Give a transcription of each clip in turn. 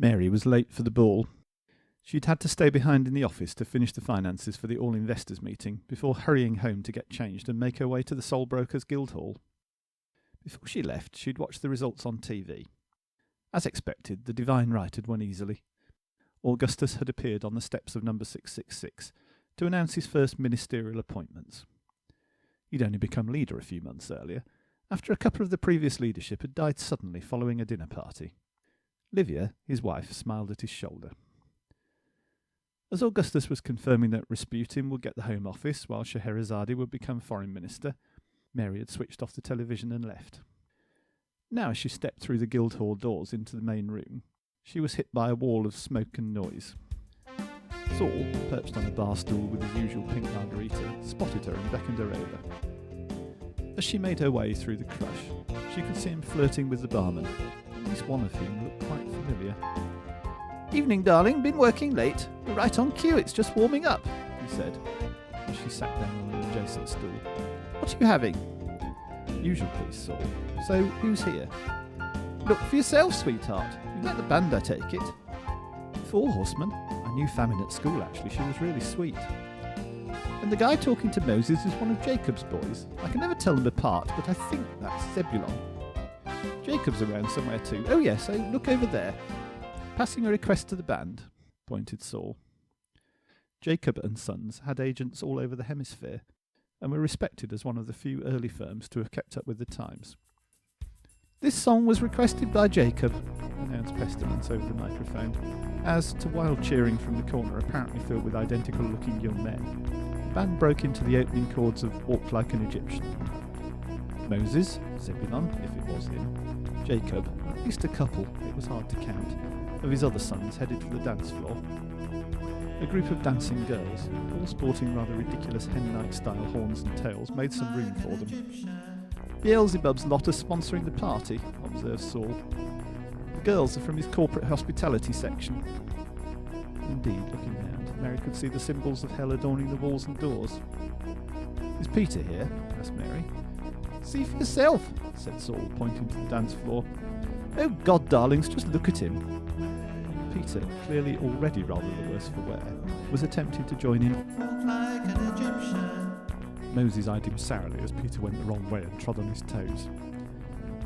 Mary was late for the ball. She'd had to stay behind in the office to finish the finances for the all-investors meeting before hurrying home to get changed and make her way to the soul-brokers Guildhall. Before she left, she'd watched the results on TV. As expected, the divine right had won easily. Augustus had appeared on the steps of number 666 to announce his first ministerial appointments. He'd only become leader a few months earlier, after a couple of the previous leadership had died suddenly following a dinner party. Livia, his wife, smiled at his shoulder. As Augustus was confirming that Rasputin would get the Home Office while Scheherazade would become Foreign Minister, Mary had switched off the television and left. Now as she stepped through the Guildhall doors into the main room, she was hit by a wall of smoke and noise. Saul, perched on a bar stool with his usual pink margarita, spotted her and beckoned her over. As she made her way through the crush, she could see him flirting with the barman, at least one of whom looked quite familiar. "Evening, darling. Been working late? We're right on cue. It's just warming up," he said, as she sat down on an adjacent stool. "What are you having?" "Usual, please, Saul. So, who's here?" "Look for yourself, sweetheart. You met the band, I take it." "Four horsemen. I knew Famine at school, actually. She was really sweet." "And the guy talking to Moses is one of Jacob's boys. I can never tell them apart, but I think that's Zebulon. Jacob's around somewhere too. Oh yes, look over there. Passing a request to the band," pointed Saul. Jacob and Sons had agents all over the hemisphere, and were respected as one of the few early firms to have kept up with the times. "This song was requested by Jacob," announced Pestilence over the microphone, as, to wild cheering from the corner apparently filled with identical-looking young men, the band broke into the opening chords of Walk Like an Egyptian. Moses, Zebulon, if it was him, Jacob, at least a couple, it was hard to count, of his other sons headed for the dance floor. A group of dancing girls, all sporting rather ridiculous hen-night-style horns and tails, made some room for them. "Beelzebub's lot are sponsoring the party," observed Saul. "The girls are from his corporate hospitality section." Indeed, looking round, Mary could see the symbols of hell adorning the walls and doors. "Is Peter here?" asked Mary. "See for yourself," said Saul, pointing to the dance floor. "Oh God, darlings, just look at him." Peter, clearly already rather the worse for wear, was attempting to join in. Moses eyed him sourly as Peter went the wrong way and trod on his toes.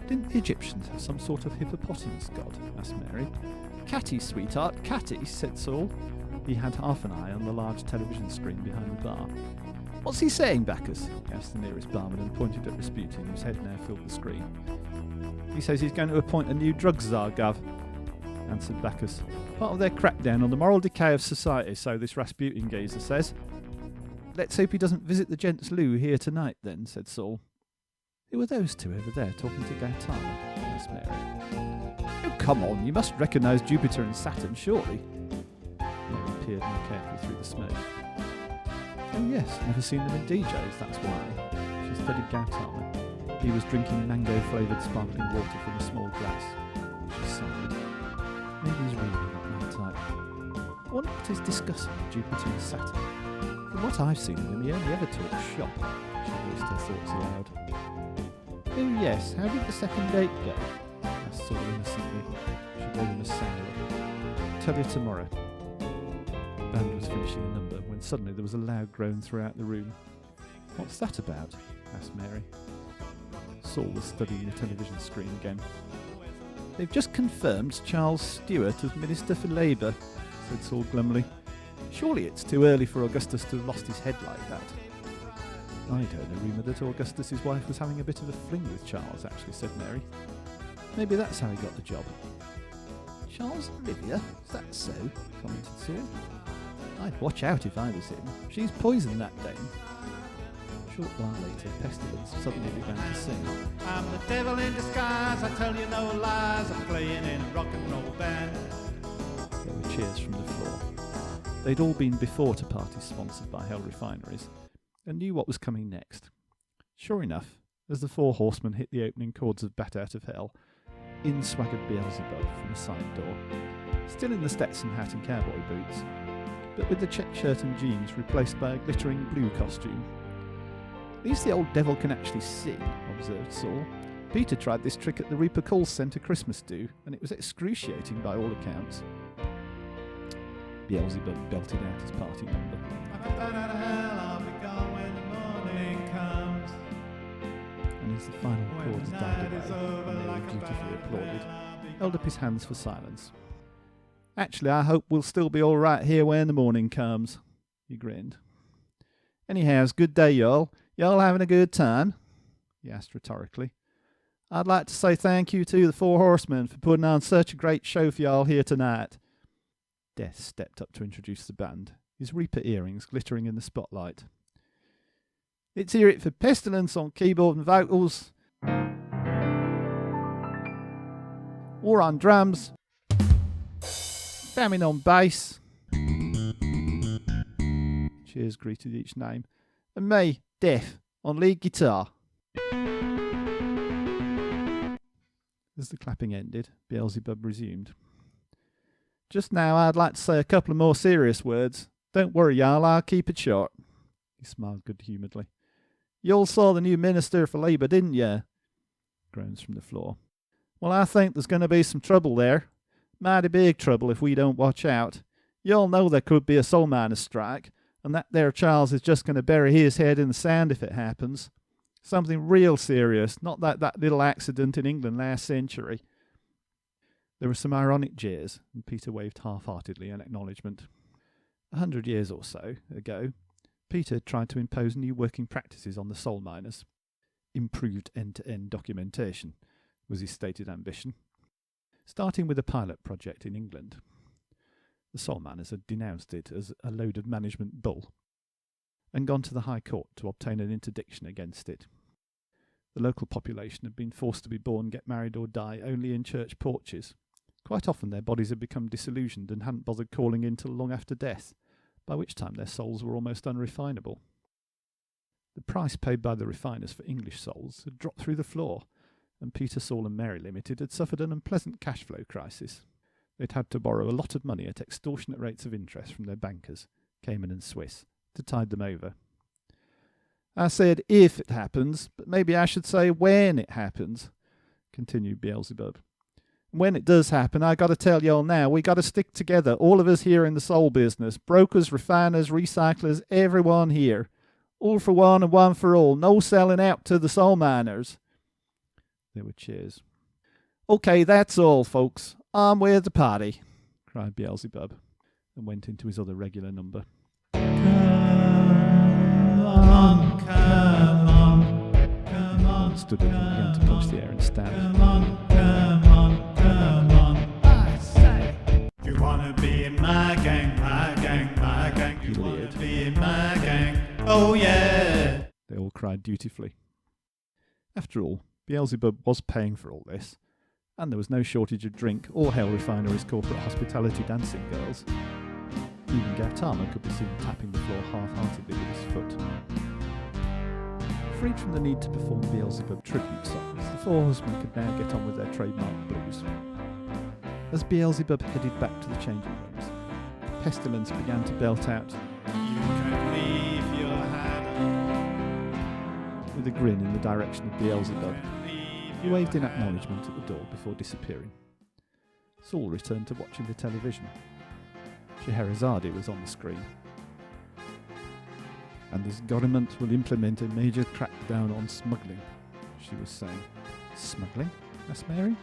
"Didn't the Egyptians have some sort of hippopotamus god?" asked Mary. "Catty, sweetheart, catty," said Saul. He had half an eye on the large television screen behind the bar. "What's he saying, Bacchus?" asked the nearest barman and pointed at Rasputin, whose head now filled the screen. "He says he's going to appoint a new Drugstar, Gov," answered Bacchus. "Part of their crackdown on the moral decay of society, so this Rasputin geezer says." "Let's hope he doesn't visit the gents' loo here tonight, then," said Saul. "Who are those two over there talking to Gautama?" asked Mary. "Oh, come on, you must recognise Jupiter and Saturn, surely." Mary peered more carefully through the smoke. "Oh yes, never seen them in DJs, that's why." She studied Gautama. He was drinking mango-flavoured sparkling water from a small glass. She sighed. Maybe he's really not my type. I wonder what he's discussing with Jupiter and Saturn. From what I've seen of him, he only ever talks shop. She voiced her thoughts aloud. "Oh yes, how did the second date go?" asked Saul innocently. She gave him a sour look. "Tell you tomorrow." The band was finishing a number when suddenly there was a loud groan throughout the room. "What's that about?" asked Mary. Saul was studying the television screen again. "They've just confirmed Charles Stewart as Minister for Labour," said Saul glumly. "Surely it's too early for Augustus to have lost his head like that." "I'd heard a rumour that Augustus's wife was having a bit of a fling with Charles, actually," said Mary. "Maybe that's how he got the job." "Charles and Livia? Is that so?" commented Saul. "I'd watch out if I was him. She's poisoned that dame." A short while later, Pestilence suddenly began to sing. "I'm the devil in disguise, I tell you no lies, I'm playing in a rock and roll band." There were cheers from the floor. They'd all been before to parties sponsored by Hell Refineries, and knew what was coming next. Sure enough, as the four horsemen hit the opening chords of Bat Out of Hell, in swaggered Beelzebub from a side door, still in the Stetson hat and cowboy boots, but with the check shirt and jeans replaced by a glittering blue costume. "At least the old devil can actually sing," observed Saul. Peter tried this trick at the Reaper Call Centre Christmas do, and it was excruciating by all accounts. Beelzebub belted out his party number. And as the final chords died away, and they were dutifully applauded, held up his hands for silence. Actually, I hope we'll still be all right here when the morning comes, he grinned. Anyhow, it's a good day, y'all. Y'all having a good time? He asked rhetorically. I'd like to say thank you to the Four Horsemen for putting on such a great show for y'all here tonight. Death stepped up to introduce the band, his Reaper earrings glittering in the spotlight. Let's hear it for Pestilence on keyboard and vocals. War on drums. Famine on bass. Cheers greeted each name. And me, Death, on lead guitar. As the clapping ended, Beelzebub resumed. Just now I'd like to say a couple of more serious words. Don't worry, y'all, I'll keep it short. He smiled good-humouredly. You all saw the new Minister for Labour, didn't you? Groans from the floor. Well, I think there's going to be some trouble there. Mighty big trouble if we don't watch out. You all know there could be a soul miners' strike, and that there Charles is just going to bury his head in the sand if it happens. Something real serious, not that little accident in England last century. There were some ironic jeers, and Peter waved half-heartedly in acknowledgement. 100 years or so ago, Peter tried to impose new working practices on the soul miners. Improved end-to-end documentation was his stated ambition. Starting with a pilot project in England. The soul miners had denounced it as a load of management bull, and gone to the High Court to obtain an interdiction against it. The local population had been forced to be born, get married or die only in church porches. Quite often their bodies had become disillusioned and hadn't bothered calling in till long after death, by which time their souls were almost unrefinable. The price paid by the refiners for English souls had dropped through the floor, and Peter, Saul and Mary Ltd had suffered an unpleasant cash flow crisis. They'd had to borrow a lot of money at extortionate rates of interest from their bankers, Cayman and Swiss, to tide them over. I said if it happens, but maybe I should say when it happens, continued Beelzebub. When it does happen, I got to tell y'all now, we got to stick together, all of us here in the soul business, brokers, refiners, recyclers, everyone here. All for one and one for all, no selling out to the soul miners. There were cheers. Okay, that's all, folks. On with the party, cried Beelzebub, and went into his other regular number. Come on, come on, come on. Stood up and began to punch the air and stand. Come on, come on, come on. I say, you wanna be in my gang, my gang, my gang. You wanna be in my gang, oh yeah. They all cried dutifully. After all, Beelzebub was paying for all this, and there was no shortage of drink or Hell Refinery's corporate hospitality dancing girls. Even Gautama could be seen tapping the floor half-heartedly with his foot. Freed from the need to perform Beelzebub tribute songs, the Four Horsemen could now get on with their trademark blues. As Beelzebub headed back to the changing rooms, Pestilence began to belt out, "You can leave your hat on," with a grin in the direction of Beelzebub. He waved in acknowledgement at the door before disappearing. Saul returned to watching the television. Scheherazade was on the screen. And this government will implement a major crackdown on smuggling, she was saying. Smuggling? Asked Mary.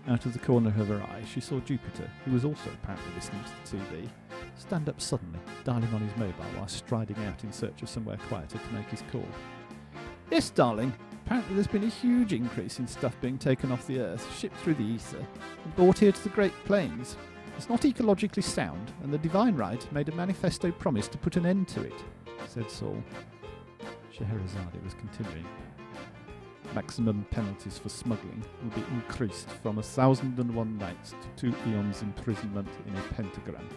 Out of the corner of her eye, she saw Jupiter, who was also apparently listening to the TV, stand up suddenly, dialing on his mobile while striding out in search of somewhere quieter to make his call. Yes, darling. Apparently there's been a huge increase in stuff being taken off the Earth, shipped through the ether, and brought here to the Great Plains. It's not ecologically sound, and the Divine Right made a manifesto promise to put an end to it, said Saul. Scheherazade was continuing. Maximum penalties for smuggling will be increased from 1,001 nights to 2 eons imprisonment in a pentagram.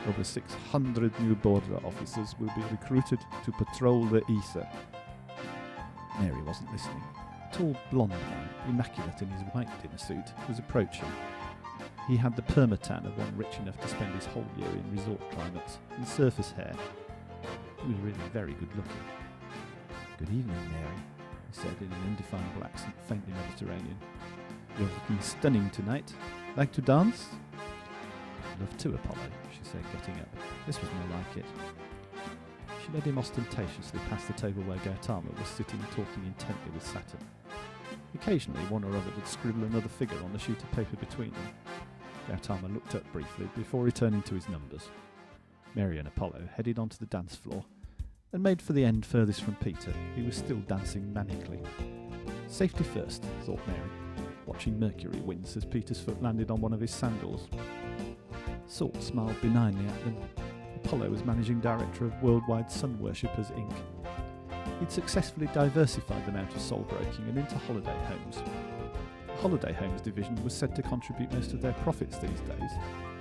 Over 600 new border officers will be recruited to patrol the ether. Mary wasn't listening. A tall blonde man, immaculate in his white dinner suit, was approaching. He had the permatan of one rich enough to spend his whole year in resort climates, and surface hair. He was really very good looking. Good evening, Mary, he said in an indefinable accent, faintly Mediterranean. You're looking stunning tonight. Like to dance? I'd love to, Apollo, she said, getting up. This was more like it. She led him ostentatiously past the table where Gautama was sitting talking intently with Saturn. Occasionally, one or other would scribble another figure on the sheet of paper between them. Gautama looked up briefly before returning to his numbers. Mary and Apollo headed onto the dance floor and made for the end furthest from Peter, who was still dancing manically. Safety first, thought Mary, watching Mercury wince as Peter's foot landed on one of his sandals. Saul smiled benignly at them. Apollo was managing director of Worldwide Sun Worshippers Inc. He'd successfully diversified them out of soul broking and into holiday homes. The holiday homes division was said to contribute most of their profits these days.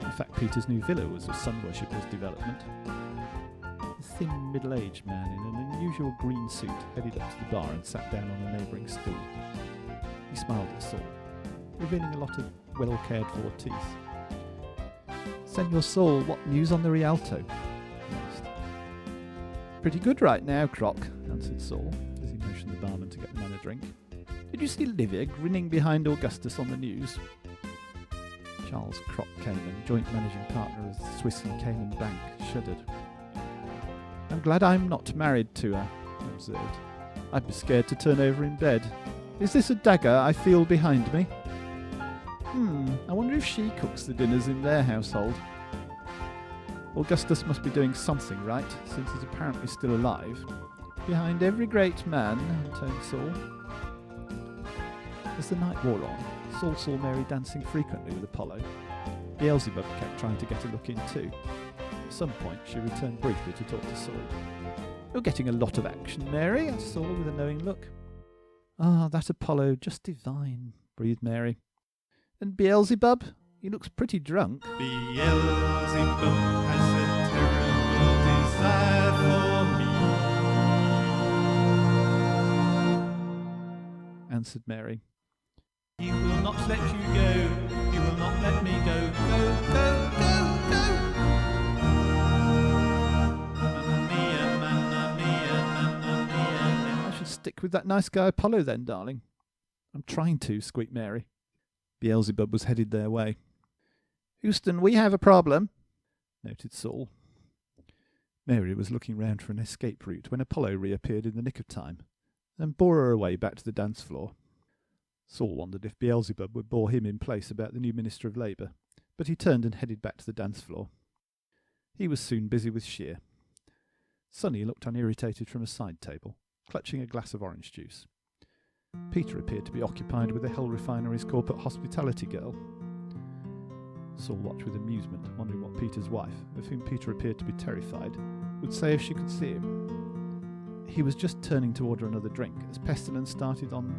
In fact, Peter's new villa was a Sun Worshippers development. A thin, middle-aged man in an unusual green suit headed up to the bar and sat down on a neighbouring stool. He smiled at Saul, revealing a lot of well-cared-for teeth. Senor Saul, what news on the Rialto? He asked. Pretty good right now, Croc, answered Saul, as he motioned the barman to get the man a drink. Did you see Livia grinning behind Augustus on the news? Charles Croc Cayman, joint managing partner of the Swiss and Cayman Bank, shuddered. I'm glad I'm not married to her, he observed. I'd be scared to turn over in bed. Is this a dagger I feel behind me? I wonder if she cooks the dinners in their household. Augustus must be doing something right, since he's apparently still alive. Behind every great man, intoned Saul. As the night wore on, Saul saw Mary dancing frequently with Apollo. Beelzebub kept trying to get a look in too. At some point, she returned briefly to talk to Saul. You're getting a lot of action, Mary, asked Saul with a knowing look. Ah, that Apollo, just divine, breathed Mary. And Beelzebub? He looks pretty drunk. Beelzebub has a terrible desire for me, answered Mary. He will not let you go. He will not let me go. Go, go, go, go. Mamma mia, mamma mia, mamma mia. I should stick with that nice guy Apollo then, darling. I'm trying to, squeaked Mary. Beelzebub was headed their way. Houston, we have a problem, noted Saul. Mary was looking round for an escape route when Apollo reappeared in the nick of time and bore her away back to the dance floor. Saul wondered if Beelzebub would bore him in place about the new Minister of Labour, but he turned and headed back to the dance floor. He was soon busy with Shear. Sonny looked unirritated from a side table, clutching a glass of orange juice. Peter appeared to be occupied with the soul-refineries corporate hospitality girl. Saul watched with amusement, wondering what Peter's wife, of whom Peter appeared to be terrified, would say if she could see him. He was just turning to order another drink as Pestilence started on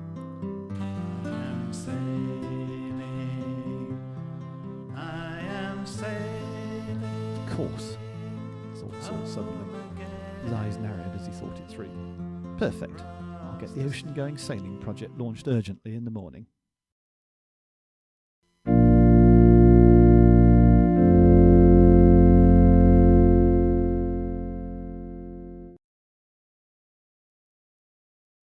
I am sailing. Of course, thought Saul suddenly. His eyes narrowed as he thought it through. Perfect. I'll get the ocean-going sailing project launched urgently in the morning.